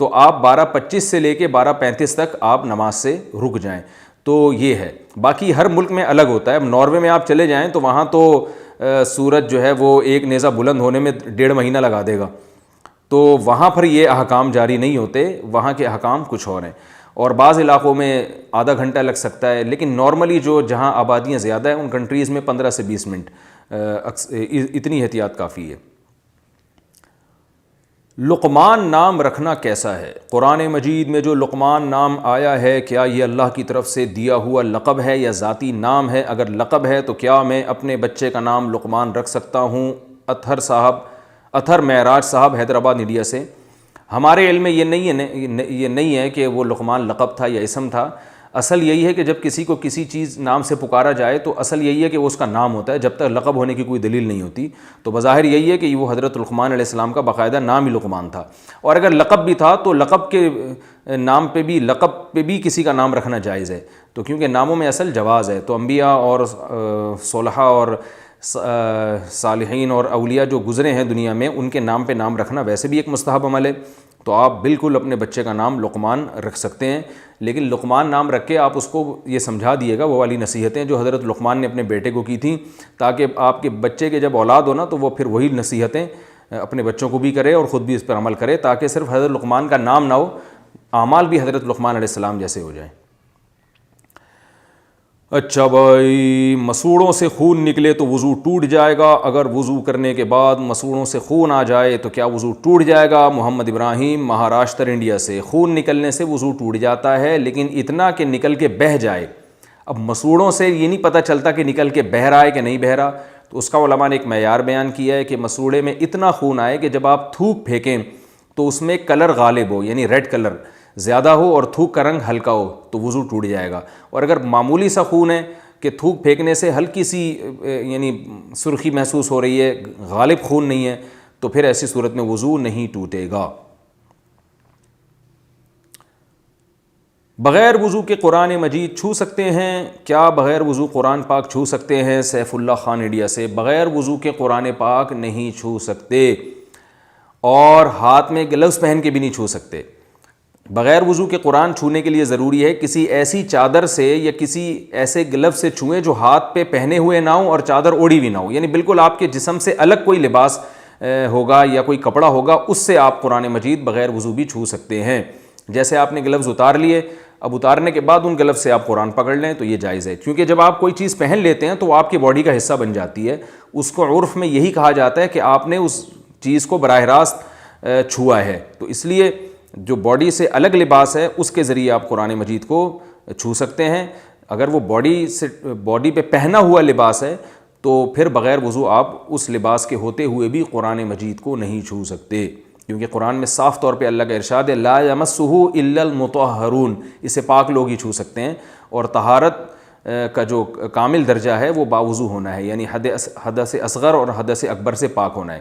تو آپ 12:25 سے لے کے 12:35 تک آپ نماز سے رک جائیں. تو یہ ہے. باقی ہر ملک میں الگ ہوتا ہے. اب ناروے میں آپ چلے جائیں تو وہاں تو سورج جو ہے وہ ایک نیزہ بلند ہونے میں 1.5 مہینہ لگا دے گا. تو وہاں پر یہ احکام جاری نہیں ہوتے, وہاں کے احکام کچھ اور ہیں. اور بعض علاقوں میں آدھا گھنٹہ لگ سکتا ہے, لیکن نارملی جو جہاں آبادیاں زیادہ ہیں ان کنٹریز میں 15 سے 20 منٹ اتنی احتیاط کافی ہے. لقمان نام رکھنا کیسا ہے؟ قرآن مجید میں جو لقمان نام آیا ہے کیا یہ اللہ کی طرف سے دیا ہوا لقب ہے یا ذاتی نام ہے؟ اگر لقب ہے تو کیا میں اپنے بچے کا نام لقمان رکھ سکتا ہوں؟ اطہر معراج صاحب حیدرآباد انڈیا سے. ہمارے علم میں یہ نہیں ہے کہ وہ لقمان لقب تھا یا اسم تھا. اصل یہی ہے کہ جب کسی کو کسی چیز نام سے پکارا جائے تو اصل یہی ہے کہ وہ اس کا نام ہوتا ہے, جب تک لقب ہونے کی کوئی دلیل نہیں ہوتی. تو بظاہر یہی ہے کہ وہ حضرت لقمان علیہ السلام کا باقاعدہ نام ہی لقمان تھا. اور اگر لقب بھی تھا تو لقب پہ بھی کسی کا نام رکھنا جائز ہے. تو کیونکہ ناموں میں اصل جواز ہے, تو انبیاء اور صلحاء اور صالحین اور اولیاء جو گزرے ہیں دنیا میں ان کے نام پہ نام رکھنا ویسے بھی ایک مستحب عمل ہے. تو آپ بالکل اپنے بچے کا نام لقمان رکھ سکتے ہیں, لیکن لقمان نام رکھ کے آپ اس کو یہ سمجھا دیے گا وہ والی نصیحتیں جو حضرت لقمان نے اپنے بیٹے کو کی تھیں, تاکہ آپ کے بچے کے جب اولاد ہو نا تو وہ پھر وہی نصیحتیں اپنے بچوں کو بھی کرے اور خود بھی اس پر عمل کرے, تاکہ صرف حضرت لقمان کا نام نہ ہو, اعمال بھی حضرت لقمان علیہ السلام جیسے ہو جائیں. اچھا بھائی, مسوڑوں سے خون نکلے تو وضو ٹوٹ جائے گا؟ اگر وضو کرنے کے بعد مسوڑوں سے خون آ جائے تو کیا وضو ٹوٹ جائے گا؟ محمد ابراہیم مہاراشٹر انڈیا سے. خون نکلنے سے وضو ٹوٹ جاتا ہے, لیکن اتنا کہ نکل کے بہہ جائے. اب مسوڑوں سے یہ نہیں پتہ چلتا کہ نکل کے بہہ رہا ہے کہ نہیں بہہ رہا, تو اس کا علماء نے ایک معیار بیان کیا ہے کہ مسوڑے میں اتنا خون آئے کہ جب آپ تھوک پھینکیں تو اس میں کلر غالب ہو, یعنی ریڈ کلر زیادہ ہو اور تھوک کا رنگ ہلکا ہو, تو وضو ٹوٹ جائے گا. اور اگر معمولی سا خون ہے کہ تھوک پھینکنے سے ہلکی سی یعنی سرخی محسوس ہو رہی ہے, غالب خون نہیں ہے, تو پھر ایسی صورت میں وضو نہیں ٹوٹے گا. بغیر وضو کے قرآن مجید چھو سکتے ہیں کیا؟ بغیر وضو قرآن پاک چھو سکتے ہیں؟ سیف اللہ خان انڈیا سے. بغیر وضو کے قرآن پاک نہیں چھو سکتے, اور ہاتھ میں گلوز پہن کے بھی نہیں چھو سکتے. بغیر وضو کے قرآن چھونے کے لیے ضروری ہے کسی ایسی چادر سے یا کسی ایسے گلو سے چھوئیں جو ہاتھ پہ پہنے ہوئے نہ ہوں اور چادر اوڑھی بھی نہ ہو, یعنی بالکل آپ کے جسم سے الگ کوئی لباس ہوگا یا کوئی کپڑا ہوگا, اس سے آپ قرآن مجید بغیر وضو بھی چھو سکتے ہیں. جیسے آپ نے گلوز اتار لیے, اب اتارنے کے بعد ان گلوز سے آپ قرآن پکڑ لیں تو یہ جائز ہے, کیونکہ جب آپ کوئی چیز پہن لیتے ہیں تو وہ آپ کی باڈی کا حصہ بن جاتی ہے. اس کو عرف میں یہی کہا جاتا ہے کہ آپ نے اس چیز کو براہ راست چھوا ہے. تو اس لیے جو باڈی سے الگ لباس ہے اس کے ذریعے آپ قرآن مجید کو چھو سکتے ہیں. اگر وہ باڈی پہ پہنا ہوا لباس ہے تو پھر بغیر وضو آپ اس لباس کے ہوتے ہوئے بھی قرآن مجید کو نہیں چھو سکتے, کیونکہ قرآن میں صاف طور پہ اللہ کا ارشاد ہے لا یمسہ الا المطہرون, اسے پاک لوگ ہی چھو سکتے ہیں. اور طہارت کا جو کامل درجہ ہے وہ باوضو ہونا ہے, یعنی حدث اصغر اور حدث اکبر سے پاک ہونا ہے.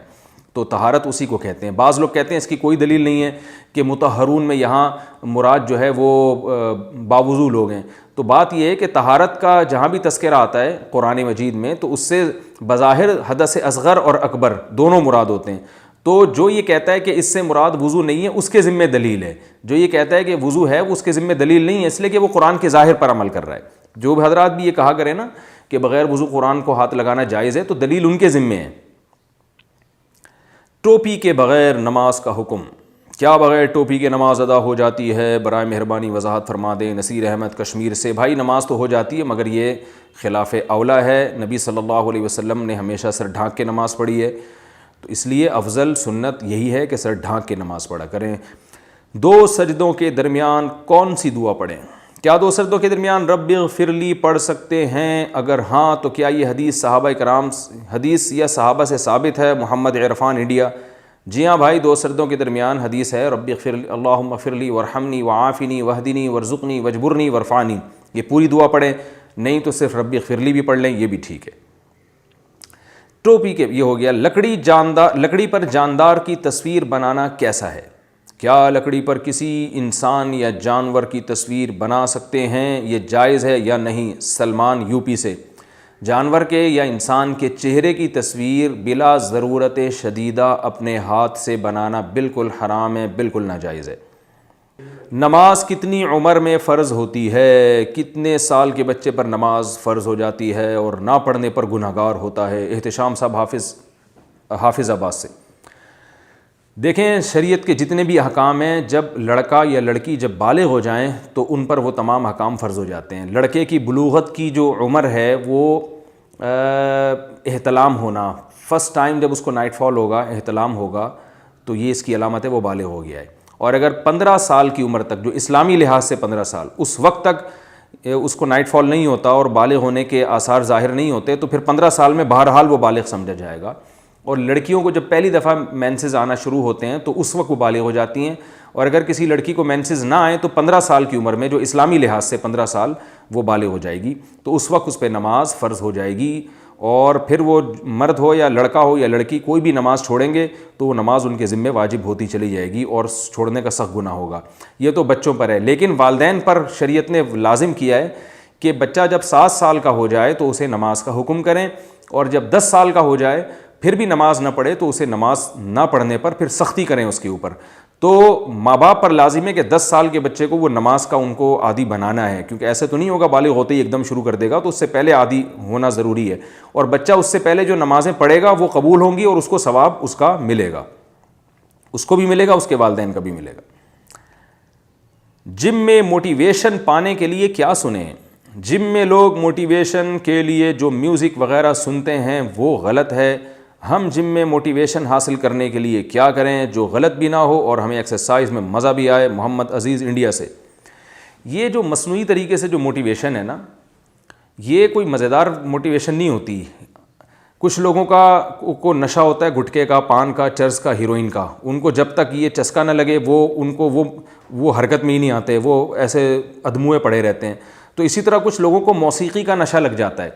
تو طہارت اسی کو کہتے ہیں. بعض لوگ کہتے ہیں اس کی کوئی دلیل نہیں ہے کہ مطہرون میں یہاں مراد جو ہے وہ باوضو لوگ ہیں. تو بات یہ ہے کہ طہارت کا جہاں بھی تذکرہ آتا ہے قرآن مجید میں تو اس سے بظاہر حدث اصغر اور اکبر دونوں مراد ہوتے ہیں. تو جو یہ کہتا ہے کہ اس سے مراد وضو نہیں ہے اس کے ذمہ دلیل ہے, جو یہ کہتا ہے کہ وضو ہے وہ اس کے ذمہ دلیل نہیں ہے, اس لیے کہ وہ قرآن کے ظاہر پر عمل کر رہا ہے. جو حضرات بھی یہ کہا کریں نا کہ بغیر وضو قرآن کو ہاتھ لگانا جائز ہے, تو دلیل ان کے ذمہ ہے. ٹوپی کے بغیر نماز کا حکم. کیا بغیر ٹوپی کے نماز ادا ہو جاتی ہے؟ برائے مہربانی وضاحت فرما دیں. نصیر احمد کشمیر سے. بھائی نماز تو ہو جاتی ہے مگر یہ خلاف اولا ہے. نبی صلی اللہ علیہ وسلم نے ہمیشہ سر ڈھانک کے نماز پڑھی ہے, تو اس لیے افضل سنت یہی ہے کہ سر ڈھانک کے نماز پڑھا کریں. 2 سجدوں کے درمیان کون سی دعا پڑھیں؟ کیا 2 سجدوں کے درمیان رب اغفر لی پڑھ سکتے ہیں؟ اگر ہاں تو کیا یہ حدیث یا صحابہ سے ثابت ہے؟ محمد عرفان انڈیا. جی ہاں بھائی, 2 سجدوں کے درمیان حدیث ہے رب اغفر لی اللہم اغفر لی وارحمنی وعافنی واہدنی وارزقنی واجبرنی وارفعنی. یہ پوری دعا پڑھیں, نہیں تو صرف رب اغفر لی بھی پڑھ لیں, یہ بھی ٹھیک ہے. ٹوپی کے یہ ہو گیا. لکڑی پر جاندار کی تصویر بنانا کیسا ہے؟ کیا لکڑی پر کسی انسان یا جانور کی تصویر بنا سکتے ہیں؟ یہ جائز ہے یا نہیں؟ سلمان یو پی سے. جانور کے یا انسان کے چہرے کی تصویر بلا ضرورت شدیدہ اپنے ہاتھ سے بنانا بالکل حرام ہے, بالکل ناجائز ہے. نماز کتنی عمر میں فرض ہوتی ہے؟ کتنے سال کے بچے پر نماز فرض ہو جاتی ہے اور نہ پڑھنے پر گنہگار ہوتا ہے؟ احتشام صاحب حافظ آباد سے۔ دیکھیں، شریعت کے جتنے بھی احکام ہیں، جب لڑکا یا لڑکی جب بالغ ہو جائیں تو ان پر وہ تمام احکام فرض ہو جاتے ہیں۔ لڑکے کی بلوغت کی جو عمر ہے وہ احتلام ہونا، فرسٹ ٹائم جب اس کو نائٹ فال ہوگا، احتلام ہوگا، تو یہ اس کی علامت ہے، وہ بالغ ہو گیا ہے۔ اور اگر 15 سال کی عمر تک، جو اسلامی لحاظ سے 15 سال، اس وقت تک اس کو نائٹ فال نہیں ہوتا اور بالغ ہونے کے آثار ظاہر نہیں ہوتے، تو پھر 15 سال میں بہرحال وہ بالغ سمجھا جائے گا۔ اور لڑکیوں کو جب پہلی دفعہ مینسز آنا شروع ہوتے ہیں تو اس وقت وہ بالغ ہو جاتی ہیں، اور اگر کسی لڑکی کو مینسز نہ آئیں تو 15 سال کی عمر میں، جو اسلامی لحاظ سے 15 سال، وہ بالغ ہو جائے گی، تو اس وقت اس پہ نماز فرض ہو جائے گی۔ اور پھر وہ مرد ہو یا لڑکا ہو یا لڑکی، کوئی بھی نماز چھوڑیں گے تو وہ نماز ان کے ذمے واجب ہوتی چلی جائے گی اور چھوڑنے کا سخت گناہ ہوگا۔ یہ تو بچوں پر ہے، لیکن والدین پر شریعت نے لازم کیا ہے کہ بچہ جب 7 سال کا ہو جائے تو اسے نماز کا حکم کریں، اور جب 10 سال کا ہو جائے پھر بھی نماز نہ پڑھے تو اسے نماز نہ پڑھنے پر پھر سختی کریں اس کے اوپر۔ تو ماں باپ پر لازم ہے کہ 10 سال کے بچے کو وہ نماز کا ان کو عادی بنانا ہے، کیونکہ ایسے تو نہیں ہوگا بالغ ہوتے ہی ایک دم شروع کر دے گا، تو اس سے پہلے عادی ہونا ضروری ہے، اور بچہ اس سے پہلے جو نمازیں پڑھے گا وہ قبول ہوں گی اور اس کو ثواب اس کا ملے گا، اس کو بھی ملے گا، اس کے والدین کا بھی ملے گا۔ جم میں موٹیویشن پانے کے لیے کیا سنیں؟ جم میں لوگ موٹیویشن کے لیے جو میوزک وغیرہ سنتے ہیں وہ غلط ہے۔ ہم جم میں موٹیویشن حاصل کرنے کے لیے کیا کریں جو غلط بھی نہ ہو اور ہمیں ایکسرسائز میں مزہ بھی آئے؟ محمد عزیز انڈیا سے۔ یہ جو مصنوعی طریقے سے جو موٹیویشن ہے نا، یہ کوئی مزیدار موٹیویشن نہیں ہوتی۔ کچھ لوگوں کو نشہ ہوتا ہے گٹکے کا، پان کا، چرس کا، ہیروئن کا، ان کو جب تک یہ چسکا نہ لگے وہ حرکت میں ہی نہیں آتے، وہ ایسے ادموئے پڑے رہتے ہیں۔ تو اسی طرح کچھ لوگوں کو موسیقی کا نشہ لگ جاتا ہے،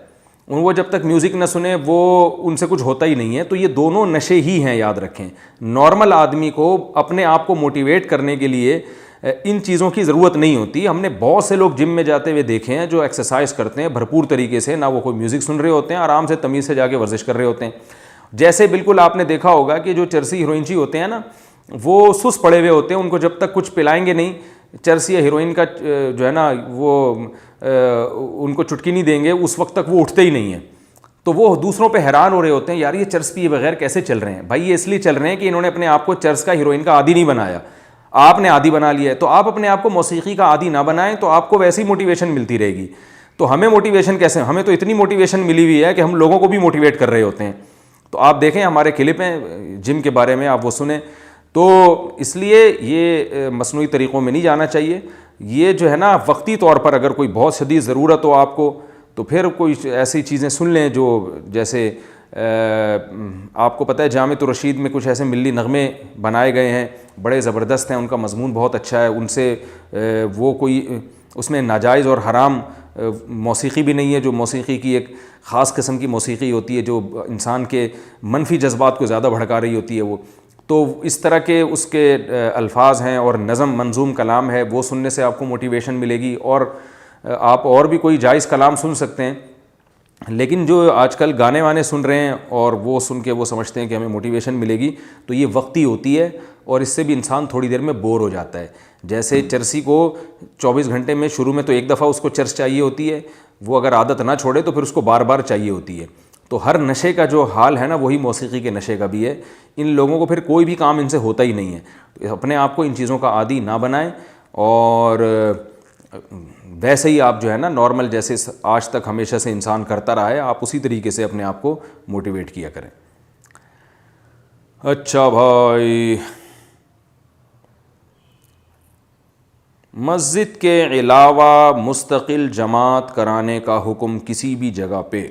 وہ جب تک میوزک نہ سنیں وہ ان سے کچھ ہوتا ہی نہیں ہے۔ تو یہ دونوں نشے ہی ہیں، یاد رکھیں۔ نارمل آدمی کو اپنے آپ کو موٹیویٹ کرنے کے لیے ان چیزوں کی ضرورت نہیں ہوتی۔ ہم نے بہت سے لوگ جم میں جاتے ہوئے دیکھے ہیں جو ایکسرسائز کرتے ہیں بھرپور طریقے سے، نہ وہ کوئی میوزک سن رہے ہوتے ہیں، آرام سے تمیز سے جا کے ورزش کر رہے ہوتے ہیں۔ جیسے بالکل آپ نے دیکھا ہوگا کہ جو چرسی ہیروئنچی ہوتے ہیں نا، وہ سست پڑے ہوئے ہوتے ہیں، ان کو جب تک کچھ پلائیں گے نہیں، چرسی یا ہیروئن کا جو ہے نا وہ ان کو چٹکی نہیں دیں گے، اس وقت تک وہ اٹھتے ہی نہیں ہیں۔ تو وہ دوسروں پہ حیران ہو رہے ہوتے ہیں، یار یہ چرس پیے بغیر کیسے چل رہے ہیں؟ بھائی یہ اس لیے چل رہے ہیں کہ انہوں نے اپنے آپ کو چرس کا، ہیروئن کا عادی نہیں بنایا، آپ نے عادی بنا لیا ہے۔ تو آپ اپنے آپ کو موسیقی کا عادی نہ بنائیں تو آپ کو ویسی موٹیویشن ملتی رہے گی۔ تو ہمیں موٹیویشن کیسے؟ ہمیں تو اتنی موٹیویشن ملی ہوئی ہے کہ ہم لوگوں کو بھی موٹیویٹ کر رہے ہوتے ہیں۔ تو آپ دیکھیں ہمارے کلپ ہیں جم کے بارے میں، آپ وہ سنیں۔ تو اس لیے یہ مصنوعی طریقوں میں نہیں جانا چاہیے۔ یہ جو ہے نا وقتی طور پر اگر کوئی بہت شدید ضرورت ہو آپ کو، تو پھر کوئی ایسی چیزیں سن لیں جو جیسے آپ کو پتہ ہے جامع الرشید میں کچھ ایسے ملی نغمے بنائے گئے ہیں، بڑے زبردست ہیں، ان کا مضمون بہت اچھا ہے، ان سے وہ کوئی اس میں ناجائز اور حرام موسیقی بھی نہیں ہے، جو موسیقی کی ایک خاص قسم کی موسیقی ہوتی ہے جو انسان کے منفی جذبات کو زیادہ بھڑکا رہی ہوتی ہے وہ۔ تو اس طرح کے اس کے الفاظ ہیں اور نظم منظوم کلام ہے، وہ سننے سے آپ کو موٹیویشن ملے گی۔ اور آپ اور بھی کوئی جائز کلام سن سکتے ہیں، لیکن جو آج کل گانے وانے سن رہے ہیں اور وہ سن کے وہ سمجھتے ہیں کہ ہمیں موٹیویشن ملے گی، تو یہ وقتی ہوتی ہے اور اس سے بھی انسان تھوڑی دیر میں بور ہو جاتا ہے۔ جیسے چرسی کو 24 گھنٹے میں شروع میں تو ایک دفعہ اس کو چرس چاہیے ہوتی ہے، وہ اگر عادت نہ چھوڑے تو پھر اس کو بار بار چاہیے ہوتی ہے۔ تو ہر نشے کا جو حال ہے نا وہی موسیقی کے نشے کا بھی ہے۔ ان لوگوں کو پھر کوئی بھی کام ان سے ہوتا ہی نہیں ہے۔ تو اپنے آپ کو ان چیزوں کا عادی نہ بنائیں، اور ویسے ہی آپ جو ہے نا نارمل جیسے آج تک ہمیشہ سے انسان کرتا رہا ہے، آپ اسی طریقے سے اپنے آپ کو موٹیویٹ کیا کریں۔ اچھا بھائی، مسجد کے علاوہ مستقل جماعت کرانے کا حکم کسی بھی جگہ پہ؟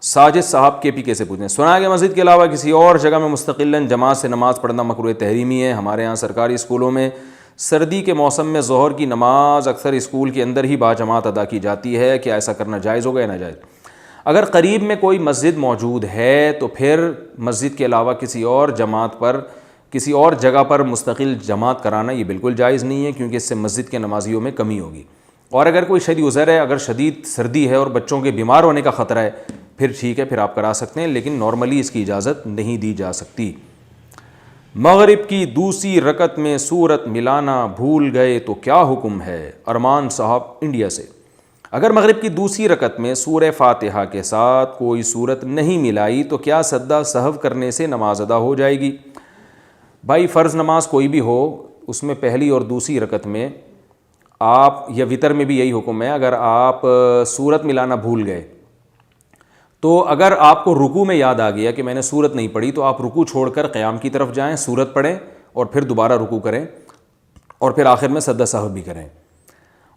ساجد صاحب کے پی کے سے پوچھیں۔ سنا ہے کہ مسجد کے علاوہ کسی اور جگہ میں مستقلاً جماعت سے نماز پڑھنا مکروہ تحریمی ہے۔ ہمارے ہاں سرکاری اسکولوں میں سردی کے موسم میں ظہر کی نماز اکثر اسکول کے اندر ہی باجماعت ادا کی جاتی ہے، کیا ایسا کرنا جائز ہوگا یا ناجائز؟ اگر قریب میں کوئی مسجد موجود ہے تو پھر مسجد کے علاوہ کسی اور جماعت پر، کسی اور جگہ پر مستقل جماعت کرانا یہ بالکل جائز نہیں ہے، کیونکہ اس سے مسجد کے نمازیوں میں کمی ہوگی۔ اور اگر کوئی شدید عذر ہے، اگر شدید سردی ہے اور بچوں کے بیمار ہونے کا خطرہ ہے، پھر ٹھیک ہے، پھر آپ کرا سکتے ہیں، لیکن نارملی اس کی اجازت نہیں دی جا سکتی۔ مغرب کی دوسری رکعت میں سورت ملانا بھول گئے تو کیا حکم ہے؟ ارمان صاحب انڈیا سے۔ اگر مغرب کی دوسری رکعت میں سورہ فاتحہ کے ساتھ کوئی سورت نہیں ملائی تو کیا سجدہ سہو کرنے سے نماز ادا ہو جائے گی؟ بھائی فرض نماز کوئی بھی ہو، اس میں پہلی اور دوسری رکعت میں آپ، یا وتر میں بھی یہی حکم ہے، اگر آپ سورت ملانا بھول گئے تو اگر آپ کو رکوع میں یاد آ گیا کہ میں نے سورت نہیں پڑھی تو آپ رکوع چھوڑ کر قیام کی طرف جائیں، سورت پڑھیں اور پھر دوبارہ رکوع کریں اور پھر آخر میں سجدہ سہو بھی کریں۔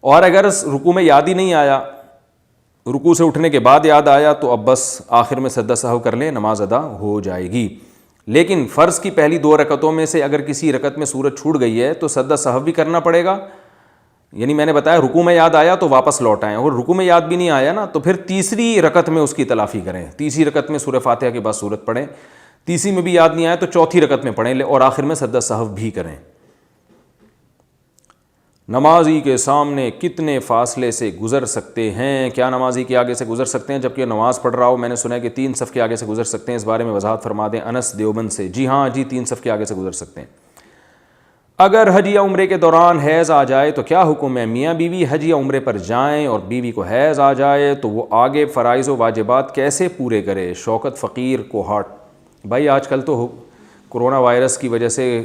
اور اگر رکوع میں یاد ہی نہیں آیا، رکوع سے اٹھنے کے بعد یاد آیا تو اب بس آخر میں سجدہ سہو کر لیں، نماز ادا ہو جائے گی۔ لیکن فرض کی پہلی 2 رکعتوں میں سے اگر کسی رکعت میں سورت چھوٹ گئی ہے تو سجدہ سہو بھی کرنا پڑے گا، یعنی میں نے بتایا رکوع میں یاد آیا تو واپس لوٹ آئیں، اور رکوع میں یاد بھی نہیں آیا نا تو پھر تیسری رکعت میں اس کی تلافی کریں، تیسری رکعت میں سورہ فاتحہ کے بعد سورت پڑھیں، تیسری میں بھی یاد نہیں آیا تو چوتھی رکعت میں پڑھیں اور آخر میں سجدہ سہو بھی کریں۔ نمازی کے سامنے کتنے فاصلے سے گزر سکتے ہیں؟ کیا نمازی کے آگے سے گزر سکتے ہیں جبکہ نماز پڑھ رہا ہو؟ میں نے سنا ہے کہ 3 صف کے آگے سے گزر سکتے ہیں، اس بارے میں وضاحت فرما دیں۔ انس دیوبند سے۔ جی ہاں جی، 3 صف کے آگے سے گزر سکتے ہیں۔ اگر حج یا عمرے کے دوران حیض آ جائے تو کیا حکم ہے؟ میاں بیوی حج یا عمرے پر جائیں اور بیوی کو حیض آ جائے تو وہ آگے فرائض و واجبات کیسے پورے کرے؟ شوکت فقیر کوہاٹ۔ بھائی آج کل تو کرونا وائرس کی وجہ سے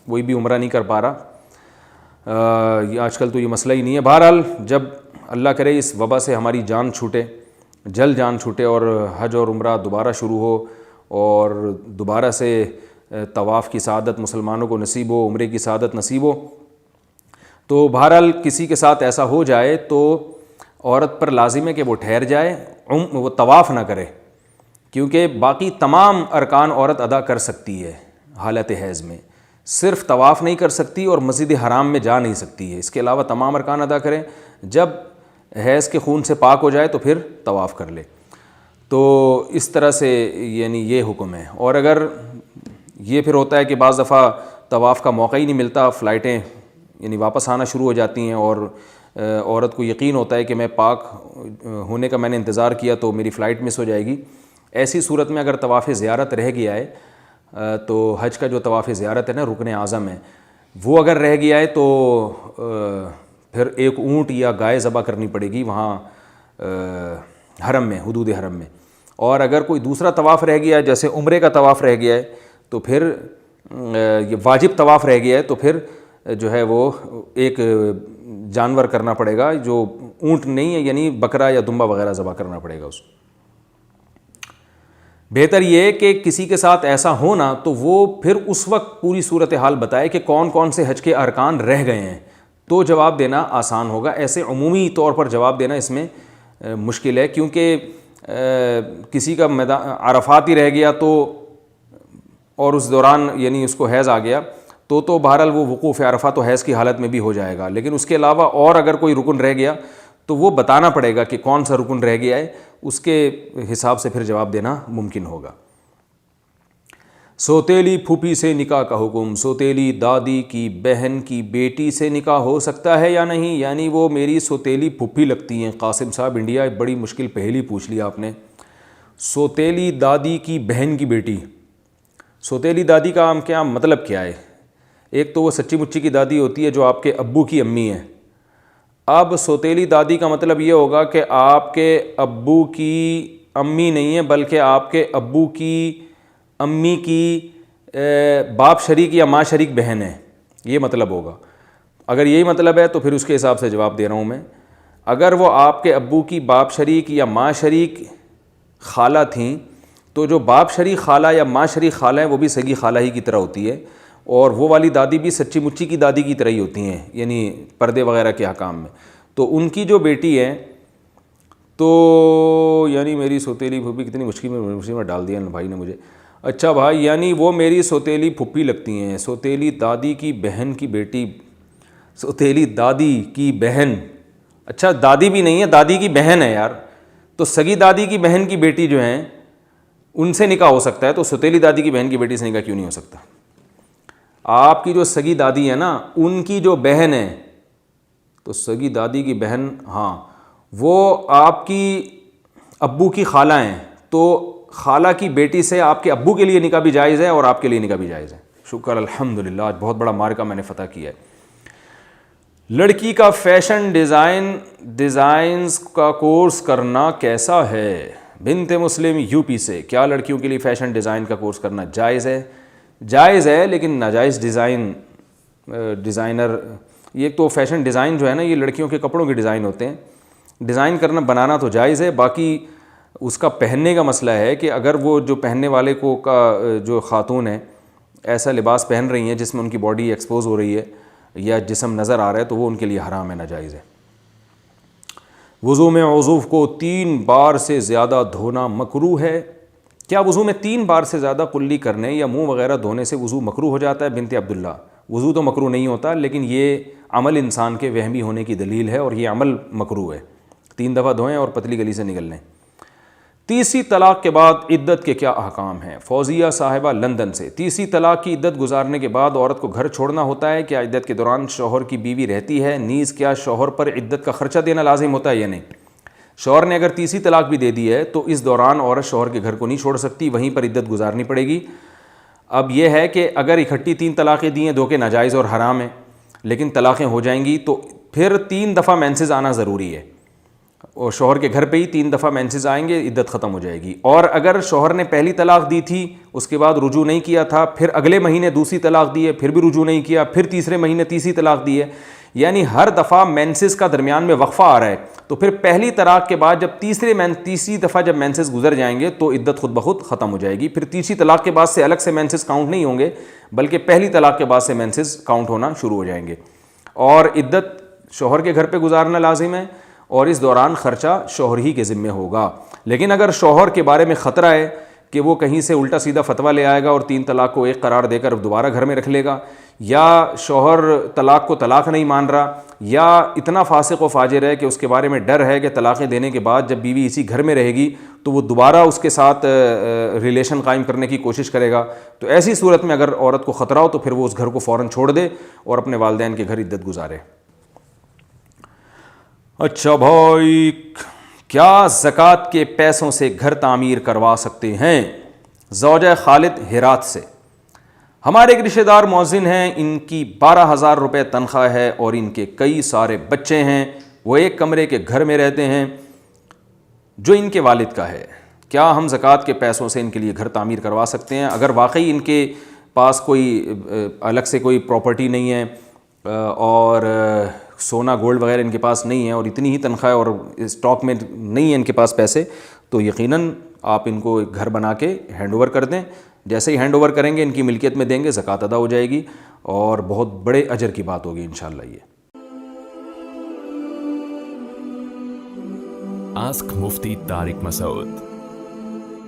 کوئی بھی عمرہ نہیں کر پا رہا، آج کل تو یہ مسئلہ ہی نہیں ہے۔ بہرحال جب اللہ کرے اس وبا سے ہماری جان چھوٹے، جلد جان چھوٹے اور حج اور عمرہ دوبارہ شروع ہو اور دوبارہ سے طواف کی سعادت مسلمانوں کو نصیب ہو، عمرے کی سعادت نصیب ہو، تو بہرحال کسی کے ساتھ ایسا ہو جائے تو عورت پر لازم ہے کہ وہ ٹھہر جائے، وہ طواف نہ کرے، کیونکہ باقی تمام ارکان عورت ادا کر سکتی ہے حالت حیض میں، صرف طواف نہیں کر سکتی اور مسجد حرام میں جا نہیں سکتی ہے، اس کے علاوہ تمام ارکان ادا کریں۔ جب حیض کے خون سے پاک ہو جائے تو پھر طواف کر لے۔ تو اس طرح سے یعنی یہ حکم ہے۔ اور اگر یہ پھر ہوتا ہے کہ بعض دفعہ طواف کا موقع ہی نہیں ملتا، فلائٹیں یعنی واپس آنا شروع ہو جاتی ہیں اور عورت کو یقین ہوتا ہے کہ میں پاک ہونے کا میں نے انتظار کیا تو میری فلائٹ مس ہو جائے گی، ایسی صورت میں اگر طواف زیارت رہ گیا ہے تو حج کا جو طواف زیارت ہے نا، رکن اعظم ہے، وہ اگر رہ گیا ہے تو پھر ایک اونٹ یا گائے ذبح کرنی پڑے گی وہاں حرم میں، حدود حرم میں۔ اور اگر کوئی دوسرا طواف رہ گیا ہے جیسے عمرے کا طواف رہ گیا ہے تو پھر یہ واجب طواف رہ گیا ہے تو پھر جو ہے وہ ایک جانور کرنا پڑے گا جو اونٹ نہیں ہے، یعنی بکرا یا دمبا وغیرہ ذبح کرنا پڑے گا اس کو۔ بہتر یہ ہے کہ کسی کے ساتھ ایسا ہونا تو وہ پھر اس وقت پوری صورتحال بتائے کہ کون کون سے حج کے ارکان رہ گئے ہیں، تو جواب دینا آسان ہوگا۔ ایسے عمومی طور پر جواب دینا اس میں مشکل ہے، کیونکہ کسی کا عرفات ہی رہ گیا تو اور اس دوران یعنی اس کو حیض آ گیا تو بہرحال وہ وقوف عرفہ تو حیض کی حالت میں بھی ہو جائے گا، لیکن اس کے علاوہ اور اگر کوئی رکن رہ گیا تو وہ بتانا پڑے گا کہ کون سا رکن رہ گیا ہے، اس کے حساب سے پھر جواب دینا ممکن ہوگا۔ سوتیلی پھوپھی سے نکاح کا حکم۔ سوتیلی دادی کی بہن کی بیٹی سے نکاح ہو سکتا ہے یا نہیں؟ یعنی وہ میری سوتیلی پھوپھی لگتی ہیں۔ قاسم صاحب انڈیا، بڑی مشکل پہلی پوچھ لیا آپ نے۔ سوتیلی دادی کی بہن کی بیٹی، سوتیلی دادی کا کیا مطلب کیا ہے؟ ایک تو وہ سچی مچی کی دادی ہوتی ہے جو آپ کے ابو کی امی ہے۔ اب سوتیلی دادی کا مطلب یہ ہوگا کہ آپ کے ابو کی امی نہیں ہے بلکہ آپ کے ابو کی امی کی باپ شریک یا ماں شریک بہن ہے، یہ مطلب ہوگا۔ اگر یہی مطلب ہے تو پھر اس کے حساب سے جواب دے رہا ہوں میں۔ اگر وہ آپ کے ابو کی باپ شریک یا ماں شریک خالہ تھیں تو جو باپ شریک خالہ یا ماں شریک خالہ ہیں وہ بھی سگی خالہ ہی کی طرح ہوتی ہے، اور وہ والی دادی بھی سچی مچی کی دادی کی طرح ہی ہوتی ہیں، یعنی پردے وغیرہ کے احکام میں۔ تو ان کی جو بیٹی ہے تو یعنی میری سوتیلی پھوپھی، کتنی مشکل میں ڈال دیا بھائی نے مجھے۔ اچھا بھائی، یعنی وہ میری سوتیلی پھوپھی لگتی ہیں۔ سوتیلی دادی کی بہن کی بیٹی، سوتیلی دادی کی بہن، اچھا دادی بھی نہیں ہے، دادی کی بہن ہے یار، تو سگی دادی کی بہن کی بیٹی جو ہیں ان سے نکاح ہو سکتا ہے، تو سوتیلی دادی کی بہن کی بیٹی سے نکاح کیوں نہیں ہو سکتا؟ آپ کی جو سگی دادی ہے نا، ان کی جو بہن ہے، تو سگی دادی کی بہن، ہاں وہ آپ کی ابو کی خالہ ہیں، تو خالہ کی بیٹی سے آپ کے ابو کے لیے نکاح بھی جائز ہے اور آپ کے لیے نکاح بھی جائز ہے۔ شکر الحمدللہ، آج بہت بڑا مارکہ میں نے فتح کیا ہے۔ لڑکی کا فیشن ڈیزائنز کا کورس کرنا کیسا ہے؟ بنت مسلم یو پی سے، کیا لڑکیوں کے لیے فیشن ڈیزائن کا کورس کرنا جائز ہے؟ جائز ہے، لیکن ناجائز ڈیزائنر، یہ تو فیشن ڈیزائن جو ہے نا، یہ لڑکیوں کے کپڑوں کے ڈیزائن ہوتے ہیں، ڈیزائن کرنا بنانا تو جائز ہے، باقی اس کا پہننے کا مسئلہ ہے کہ اگر وہ جو پہننے والے کو کا جو خاتون ہے ایسا لباس پہن رہی ہیں جس میں ان کی باڈی ایکسپوز ہو رہی ہے یا جسم نظر آ رہا ہے تو وہ ان کے لیے حرام ہے، ناجائز ہے۔ وضو میں عضو کو 3 بار سے زیادہ دھونا مکروہ ہے؟ کیا وضو میں 3 بار سے زیادہ کلی کرنے یا منہ وغیرہ دھونے سے وضو مکروہ ہو جاتا ہے؟ بنت عبداللہ، وضو تو مکروہ نہیں ہوتا، لیکن یہ عمل انسان کے وہمی ہونے کی دلیل ہے اور یہ عمل مکروہ ہے۔ 3 دفعہ دھوئیں اور پتلی گلی سے نکل لیں۔ تیسری طلاق کے بعد عدت کے کیا احکام ہیں؟ فوزیہ صاحبہ لندن سے، تیسری طلاق کی عدت گزارنے کے بعد عورت کو گھر چھوڑنا ہوتا ہے؟ کیا عدت کے دوران شوہر کی بیوی رہتی ہے؟ نیز کیا شوہر پر عدت کا خرچہ دینا لازم ہوتا ہے یا نہیں؟ شوہر نے اگر تیسری طلاق بھی دے دی ہے تو اس دوران عورت شوہر کے گھر کو نہیں چھوڑ سکتی، وہیں پر عدت گزارنی پڑے گی۔ اب یہ ہے کہ اگر اکٹھی 3 طلاقیں دی ہیں، 2 کے ناجائز اور حرام ہیں، لیکن طلاقیں ہو جائیں گی تو پھر 3 دفعہ مینسز آنا ضروری ہے، اور شوہر کے گھر پہ ہی 3 دفعہ مینسز آئیں گے، عدت ختم ہو جائے گی۔ اور اگر شوہر نے پہلی طلاق دی تھی، اس کے بعد رجوع نہیں کیا تھا، پھر اگلے مہینے دوسری طلاق دی ہے، پھر بھی رجوع نہیں کیا، پھر تیسرے مہینے تیسری طلاق دی ہے، یعنی ہر دفعہ مینسز کا درمیان میں وقفہ آ رہا ہے، تو پھر پہلی طلاق کے بعد جب تیسری دفعہ جب مینسز گزر جائیں گے تو عدت خود بخود ختم ہو جائے گی۔ پھر تیسری طلاق کے بعد سے الگ سے مینسز کاؤنٹ نہیں ہوں گے، بلکہ پہلی طلاق کے بعد سے مینسز کاؤنٹ ہونا شروع ہو جائیں گے، اور عدت شوہر کے گھر پہ گزارنا لازم ہے، اور اس دوران خرچہ شوہر ہی کے ذمہ ہوگا۔ لیکن اگر شوہر کے بارے میں خطرہ ہے کہ وہ کہیں سے الٹا سیدھا فتویٰ لے آئے گا اور 3 طلاق کو 1 قرار دے کر دوبارہ گھر میں رکھ لے گا، یا شوہر طلاق کو طلاق نہیں مان رہا، یا اتنا فاسق و فاجر ہے کہ اس کے بارے میں ڈر ہے کہ طلاقیں دینے کے بعد جب بیوی اسی گھر میں رہے گی تو وہ دوبارہ اس کے ساتھ ریلیشن قائم کرنے کی کوشش کرے گا، تو ایسی صورت میں اگر عورت کو خطرہ ہو تو پھر وہ اس گھر کو فوراً چھوڑ دے اور اپنے والدین کے گھر عدت گزارے۔ اچھا بھائی، کیا زکوٰۃ کے پیسوں سے گھر تعمیر کروا سکتے ہیں؟ زوجہ خالد ہرات سے، ہمارے ایک رشتہ دار مؤذن ہیں، ان کی 12,000 روپے تنخواہ ہے اور ان کے کئی سارے بچے ہیں، وہ ایک کمرے کے گھر میں رہتے ہیں جو ان کے والد کا ہے، کیا ہم زکوٰۃ کے پیسوں سے ان کے لیے گھر تعمیر کروا سکتے ہیں؟ اگر واقعی ان کے پاس کوئی الگ سے کوئی پراپرٹی نہیں ہے اور سونا گولڈ وغیرہ ان کے پاس نہیں ہے اور اتنی ہی تنخواہ اور اسٹاک میں نہیں ہے ان کے پاس پیسے، تو یقیناً آپ ان کو ایک گھر بنا کے ہینڈ اوور کر دیں، جیسے ہی ہینڈ اوور کریں گے ان کی ملکیت میں دیں گے، زکوٰۃ ادا ہو جائے گی اور بہت بڑے اجر کی بات ہوگی انشاءاللہ۔ یہ آسک مفتی طارق مسعود۔